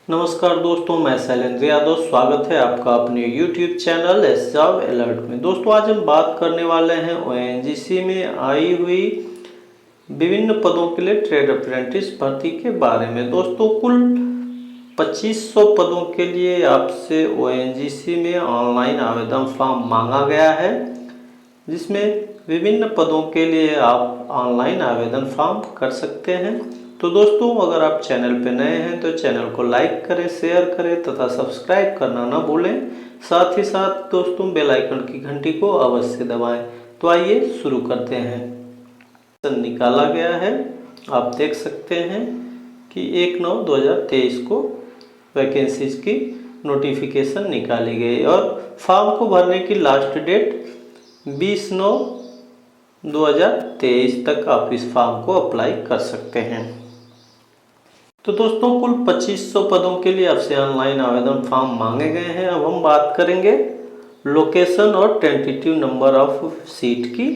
नमस्कार दोस्तों, मैं शैलेंद्र यादव। स्वागत है आपका अपने YouTube चैनल जॉब अलर्ट में। दोस्तों, आज हम बात करने वाले हैं ONGC में आई हुई विभिन्न पदों के लिए ट्रेड अप्रेंटिस भर्ती के बारे में। दोस्तों, कुल 2500 पदों के लिए आपसे ONGC में ऑनलाइन आवेदन फॉर्म मांगा गया है, जिसमें विभिन्न पदों के लिए आप ऑनलाइन आवेदन फॉर्म कर सकते हैं। तो दोस्तों, अगर आप चैनल पर नए हैं तो चैनल को लाइक करें, शेयर करें तथा सब्सक्राइब करना ना भूलें। साथ ही साथ दोस्तों, बेल आइकन की घंटी को अवश्य दबाएं। तो आइए शुरू करते हैं। निकाला गया है, आप देख सकते हैं कि 1/9/2023 को वैकेंसीज की नोटिफिकेशन निकाली गई और फॉर्म को भरने की लास्ट डेट 20/9/2023 तक आप इस फॉर्म को अप्लाई कर सकते हैं। तो दोस्तों, कुल 2500 पदों के लिए आपसे ऑनलाइन आवेदन फॉर्म मांगे गए हैं। अब हम बात करेंगे लोकेशन और टेंटेटिव नंबर ऑफ सीट की।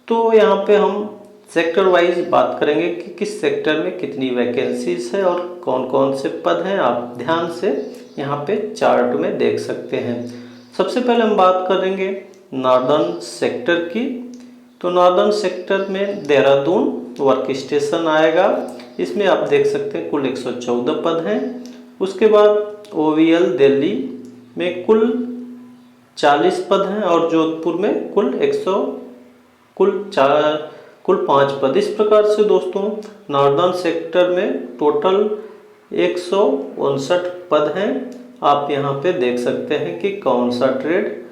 तो यहाँ पे हम सेक्टर वाइज बात करेंगे कि किस सेक्टर में कितनी वैकेंसीज है और कौन कौन से पद हैं। आप ध्यान से यहाँ पे चार्ट में देख सकते हैं। सबसे पहले हम बात करेंगे नॉर्दर्न सेक्टर की। तो नॉर्दर्न सेक्टर में देहरादून वर्क स्टेशन आएगा। इसमें आप देख सकते हैं कुल 114 पद हैं। उसके बाद OVL दिल्ली में कुल 40 पद हैं और जोधपुर में कुल 5 पद। इस प्रकार से दोस्तों, नॉर्दर्न सेक्टर में टोटल 159 पद हैं। आप यहाँ पे देख सकते हैं कि कौन सा ट्रेड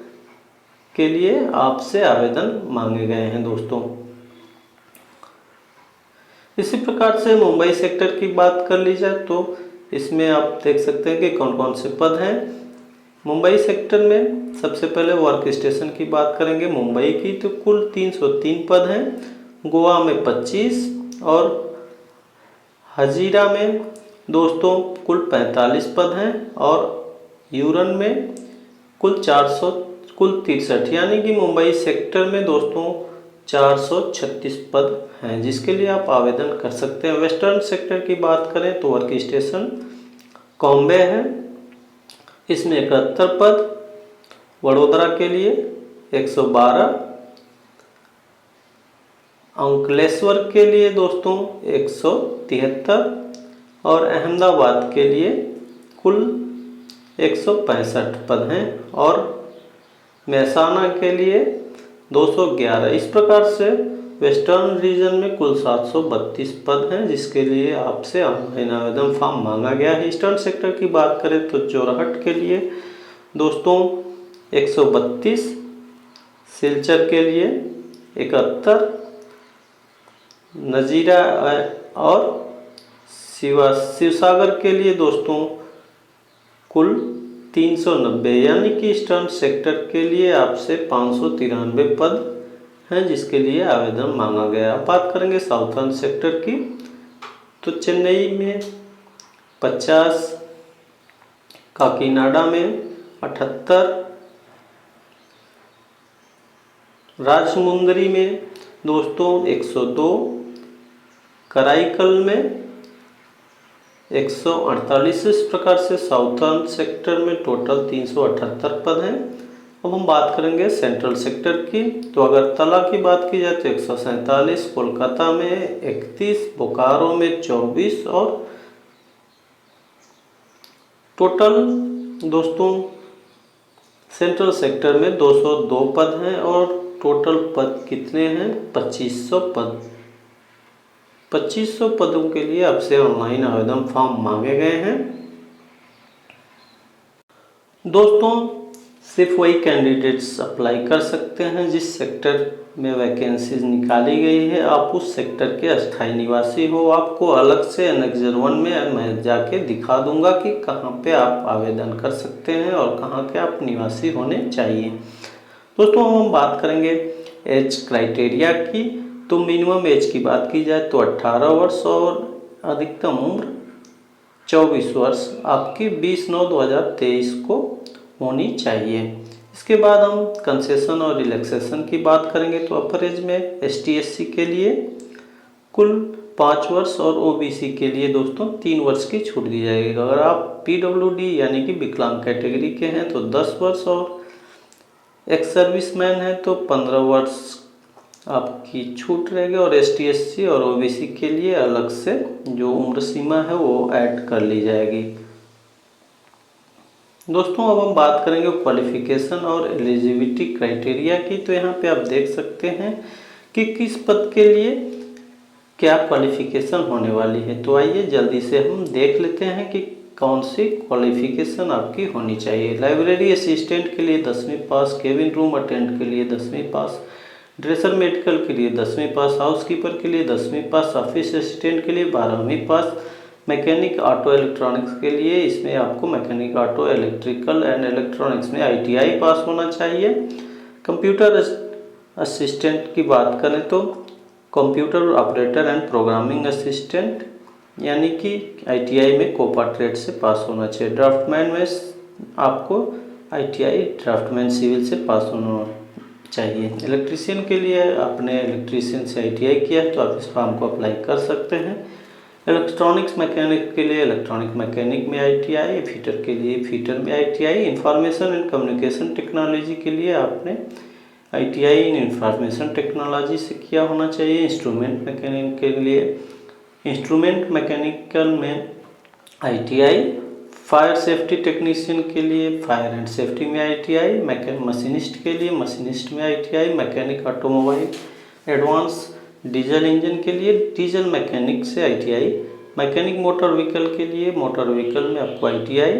के लिए आपसे आवेदन मांगे गए हैं दोस्तों। इसी प्रकार से मुंबई सेक्टर की बात कर ली जाए तो इसमें आप देख सकते हैं कि कौन कौन से पद हैं। मुंबई सेक्टर में सबसे पहले वर्क स्टेशन की बात करेंगे मुंबई की, तो कुल 303 पद हैं। गोवा में 25 और हजीरा में दोस्तों कुल 45 पद हैं और यूरन में कुल 63, यानी कि मुंबई सेक्टर में दोस्तों 436 पद हैं, जिसके लिए आप आवेदन कर सकते हैं। वेस्टर्न सेक्टर की बात करें तो वर्क स्टेशन कॉम्बे है, इसमें 71 पद। वडोदरा के लिए 112, अंकलेश्वर के लिए दोस्तों 173 और अहमदाबाद के लिए कुल 165 पद हैं और मेहसाना के लिए 211। इस प्रकार से वेस्टर्न रीजन में कुल 732 पद हैं, जिसके लिए आपसे ऑनलाइन आवेदन फॉर्म मांगा गया है। ईस्टर्न सेक्टर की बात करें तो जोरहट के लिए दोस्तों 132, सिलचर के लिए 71, नजीरा और शिवसागर के लिए दोस्तों कुल 390, यानी कि ईस्टर्न सेक्टर के लिए आपसे 593 पद हैं, जिसके लिए आवेदन मांगा गया। बात करेंगे साउथर्न सेक्टर की, तो चेन्नई में 50, काकीनाडा में 78, राजमुंदरी में दोस्तों 102, कराईकल में 148। इस प्रकार से साउथर्न सेक्टर में टोटल 378 पद हैं। अब हम बात करेंगे सेंट्रल सेक्टर की, तो अगरतला की बात की जाए तो 147, कोलकाता में 31, बोकारो में 24 और टोटल दोस्तों सेंट्रल सेक्टर में 202 पद हैं और टोटल पद कितने हैं? 2500 पद। 2500 पदों के लिए आपसे ऑनलाइन आवेदन फॉर्म मांगे गए हैं। दोस्तों, सिर्फ वही कैंडिडेट्स अप्लाई कर सकते हैं जिस सेक्टर में वैकेंसीज निकाली गई है। आप उस सेक्टर के अस्थायी निवासी हो। आपको अलग से एनेक्जर 1 में मैं जाके दिखा दूंगा कि कहाँ पे आप आवेदन कर सकते हैं और कहाँ के आप निवासी होने चाहिए। दोस्तों, हम बात करेंगे एज क्राइटेरिया की। तो मिनिमम एज की बात की जाए तो 18 वर्ष और अधिकतम उम्र 24 वर्ष आपकी 20/9/2023 को होनी चाहिए। इसके बाद हम कंसेशन और रिलैक्सेशन की बात करेंगे। तो अपर एज में ST SC के लिए कुल 5 वर्ष और ओबीसी के लिए दोस्तों 3 वर्ष की छूट दी जाएगी। अगर आप पीडब्ल्यूडी यानी कि विकलांग कैटेगरी के हैं तो 10 वर्ष और एक्स सर्विसमैन है तो 15 वर्ष आपकी छूट रहेगी। और एसटी एससी और ओबीसी के लिए अलग से जो उम्र सीमा है वो ऐड कर ली जाएगी। दोस्तों अब हम बात करेंगे क्वालिफिकेशन और एलिजिबिलिटी क्राइटेरिया की। तो यहाँ पे आप देख सकते हैं कि किस पद के लिए क्या क्वालिफिकेशन होने वाली है। तो आइए जल्दी से हम देख लेते हैं कि कौन सी क्वालिफिकेशन आपकी होनी चाहिए। लाइब्रेरी असिस्टेंट के लिए 10वीं पास, केबिन रूम अटेंडेंट के लिए 10वीं पास, ड्रेसर मेडिकल के लिए 10वीं पास, हाउसकीपर के लिए 10वीं पास, ऑफिस असिस्टेंट के लिए 12वीं पास, मैकेनिक ऑटो इलेक्ट्रॉनिक्स के लिए इसमें आपको mechanic auto electrical and electronics में आईटीआई पास होना चाहिए। कंप्यूटर असिस्टेंट की बात करें तो computer operator and programming assistant यानी कि आईटीआई में कोपा ट्रेड से पास होना चाहिए। ड्राफ्टमैन में आपको आईटीआई ड्राफ्टमैन सिविल से पास होना चाहिए। इलेक्ट्रीशियन के लिए आपने इलेक्ट्रीशियन से आईटीआई किया है तो आप इस फॉर्म को अप्लाई कर सकते हैं। इलेक्ट्रॉनिक्स मैकेनिक के लिए इलेक्ट्रॉनिक मैकेनिक में आईटीआई, फिटर के लिए फिटर में ITI, information and communication technology के लिए आपने आईटीआई इन इंफॉर्मेशन टेक्नोलॉजी से किया होना चाहिए। इंस्ट्रूमेंट मैकेनिक के लिए इंस्ट्रूमेंट मैकेनिकल में आईटीआई, फायर सेफ्टी टेक्नीशियन के लिए फायर एंड सेफ्टी में आईटीआई, मशीनिस्ट के लिए मशीनिस्ट में ITI, mechanic automobile advance diesel engine के लिए डीजल मैकेनिक से आईटीआई, मैकेनिक मोटर व्हीकल के लिए मोटर व्हीकल में आपको आईटीआई,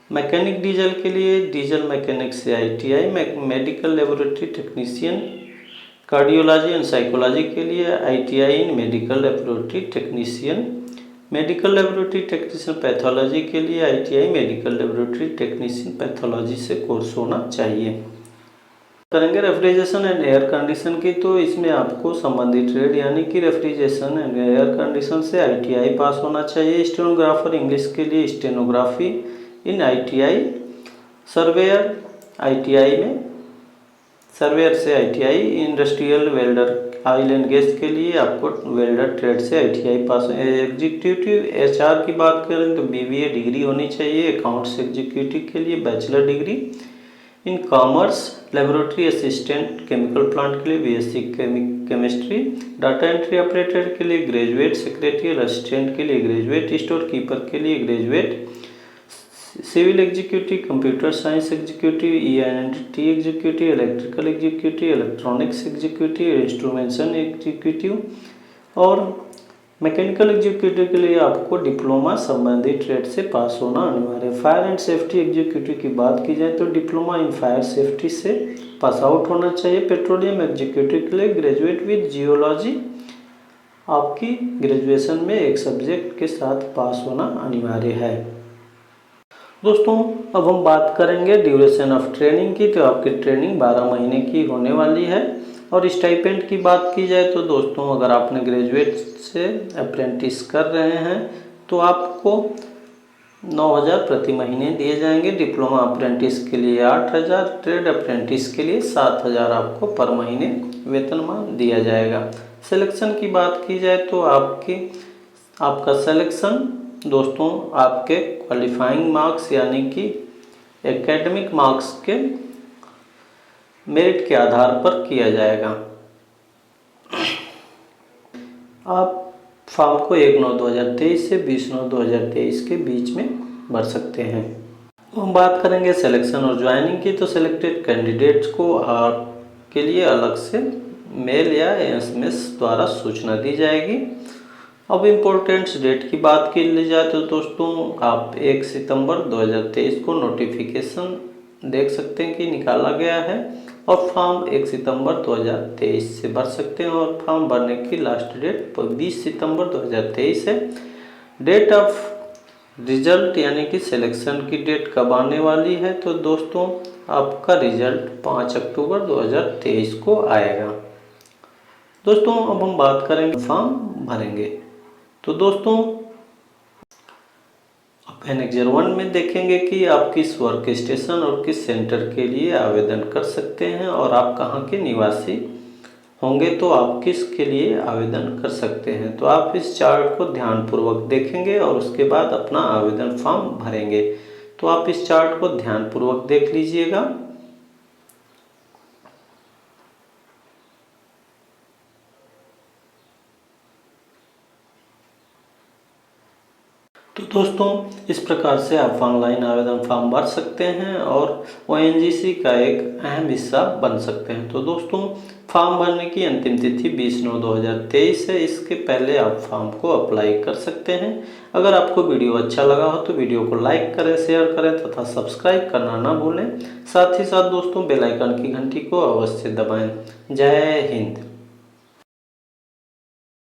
मैकेनिक डीजल के लिए डीजल मैकेनिक से ITI, medical laboratory technician cardiology and psychology के लिए आईटीआई इन medical laboratory technician, medical laboratory technician pathology के लिए ITI medical laboratory technician pathology से कोर्स होना चाहिए। करेंगे रेफ्रिजरेशन एंड एयर कंडीशन की। तो इसमें आपको संबंधित ट्रेड यानी कि रेफ्रिजरेशन एंड एयर कंडीशन से आईटीआई पास होना चाहिए। स्टेनोग्राफर इंग्लिश के लिए स्टेनोग्राफी इन आईटीआई, सर्वेयर आईटीआई में सर्वेयर से ITI, industrial welder oil and gas के लिए आपको वेल्डर ट्रेड से आईटीआई पास। एग्जीक्यूटिव एचआर की बात करें तो बीबीए डिग्री होनी चाहिए। अकाउंट्स एग्जीक्यूटिव के लिए bachelor degree in commerce, laboratory assistant chemical plant के लिए BSc chemistry, data entry operator के लिए ग्रेजुएट, सेक्रेटरी असिस्टेंट के लिए ग्रेजुएट, स्टोर कीपर के लिए graduate, civil executive, computer science executive, ENT executive, electrical executive, electronics executive, instrumentation executive और mechanical executive के लिए आपको डिप्लोमा संबंधित ट्रेड से पास होना अनिवार्य है। फायर एंड सेफ्टी एग्जीक्यूटिव की बात की जाए तो डिप्लोमा इन फायर सेफ्टी से पास आउट होना चाहिए। पेट्रोलियम एग्जीक्यूटिव के लिए ग्रेजुएट विद जियोलॉजी आपकी ग्रेजुएशन में एक सब्जेक्ट के साथ पास होना अनिवार्य है। दोस्तों अब हम बात करेंगे ड्यूरेशन ऑफ ट्रेनिंग की। तो आपकी ट्रेनिंग 12 महीने की होने वाली है। और स्टाइपेंड की बात की जाए तो दोस्तों अगर आपने ग्रेजुएट से अप्रेंटिस कर रहे हैं तो आपको 9,000 प्रति महीने दिए जाएंगे। डिप्लोमा अप्रेंटिस के लिए 8,000, ट्रेड अप्रेंटिस के लिए 7,000 आपको पर महीने वेतनमान दिया जाएगा। सिलेक्शन की बात की जाए तो आपका सिलेक्शन दोस्तों आपके क्वालिफाइंग मार्क्स यानी कि एकेडमिक मार्क्स के मेरिट के आधार पर किया जाएगा। आप फॉर्म को 1/9/2023 से 20/9/2023 के बीच में भर सकते हैं। तो हम बात करेंगे सिलेक्शन और ज्वाइनिंग की। तो सिलेक्टेड कैंडिडेट्स को आपके लिए अलग से मेल या एसएमएस द्वारा सूचना दी जाएगी। अब इम्पोर्टेंट्स डेट की बात की ली जाए तो दोस्तों आप 1 सितंबर 2023 को नोटिफिकेशन देख सकते हैं कि निकाला गया है और फॉर्म 1 सितंबर 2023 से भर सकते हैं और फॉर्म भरने की लास्ट डेट 20 सितंबर 2023 है। डेट ऑफ रिजल्ट यानी कि सिलेक्शन की डेट कब आने वाली है तो दोस्तों आपका रिजल्ट 5 अक्टूबर 2023 को आएगा। दोस्तों अब हम बात करेंगे फॉर्म भरेंगे। तो दोस्तों एनेक्जर 1 में देखेंगे कि आप किस वर्क स्टेशन और किस सेंटर के लिए आवेदन कर सकते हैं और आप कहाँ के निवासी होंगे तो आप किसके लिए आवेदन कर सकते हैं। तो आप इस चार्ट को ध्यानपूर्वक देखेंगे और उसके बाद अपना आवेदन फॉर्म भरेंगे। तो आप इस चार्ट को ध्यानपूर्वक देख लीजिएगा। तो दोस्तों, इस प्रकार से आप ऑनलाइन आवेदन फॉर्म भर सकते हैं और ओएनजीसी का एक अहम हिस्सा बन सकते हैं। तो दोस्तों, फॉर्म भरने की अंतिम तिथि 20/9/2023 है। इसके पहले आप फॉर्म को अप्लाई कर सकते हैं। अगर आपको वीडियो अच्छा लगा हो तो वीडियो को लाइक करें, शेयर करें तथा सब्सक्राइब करना ना भूलें। साथ ही साथ दोस्तों, बेल आइकन की घंटी को अवश्य दबाएं। जय हिंद।